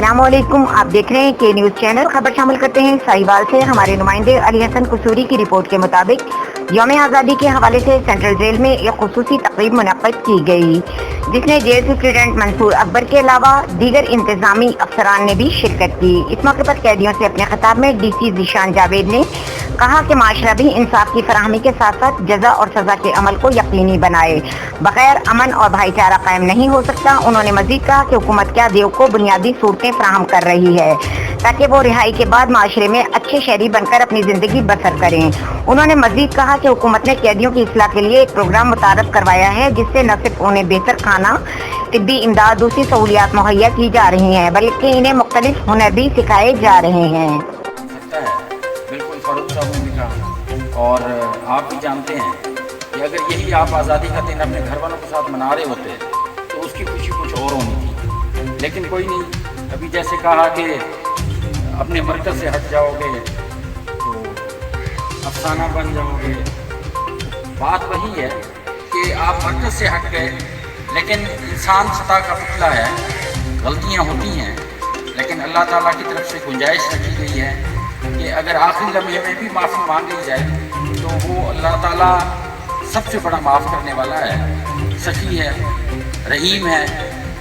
अस्सलाम वालेकुम। आप देख रहे हैं के न्यूज़ चैनल। खबर शामिल करते हैं साहिवाल से। हमारे नुमाइंदे अली हसन कसूरी की रिपोर्ट के मुताबिक यौम आज़ादी के हवाले से सेंट्रल जेल में एक खुसूसी तकरीब मुनक्किद की गई, जिसमें जेल सुप्रिटेंडेंट मंसूर अकबर के अलावा दीगर इंतजामी अफसरान ने भी शिरकत की। इस मौके पर कैदियों से अपने खिताब में DC ज़ीशान जावेद ने कहा कि माशरा भी इंसाफ की फराहमी के साथ साथ जजा और सजा के अमल को यकीनी बनाए। बगैर अमन और भाईचारा कायम नहीं हो सकता। उन्होंने मजीद कहा कि हुकूमत कैदियों को बुनियादी सूरतें फराहम कर रही है ताकि वो रिहाई के बाद माशरे में अच्छे शहरी बनकर अपनी जिंदगी बसर करें। उन्होंने मजीद कहा कि हुकूमत ने कैदियों की इस्लाह के लिए एक प्रोग्राम मुतारफ करवाया है, जिससे न सिर्फ उन्हें बेहतर खाना, तिब्बी इमदाद, दूसरी सहूलियात मुहैया की जा रही हैं, बल्कि इन्हें मुख्तलिफ हुनर भी सिखाए जा रहे हैं। बिल्कुल फारूक साहब ने भी कहा, और आप भी जानते हैं कि अगर यही आप आज़ादी का दिन अपने घर वालों के साथ मना रहे होते तो उसकी खुशी कुछ और होनी थी, लेकिन कोई नहीं। अभी जैसे कहा कि अपने मरकज़ से हट जाओगे तो अफसाना बन जाओगे। बात वही है कि आप मरकज़ से हट गए, लेकिन इंसान सता का पुतला है, गलतियाँ होती हैं, लेकिन अल्लाह ताला की तरफ से गुंजाइश रखी गई है कि अगर आखिरी लम्हे में भी माफ़ी मांग ली जाए तो वो अल्लाह ताला सबसे बड़ा माफ़ करने वाला है, सखी है, रहीम है।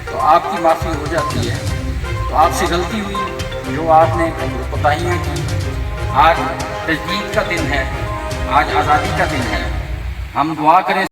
तो आपकी माफ़ी हो जाती है। तो आपसे गलती हुई, जो आपने कोताहियाँ की। आज तजदीद का दिन है, आज आज़ादी का दिन है। हम दुआ करें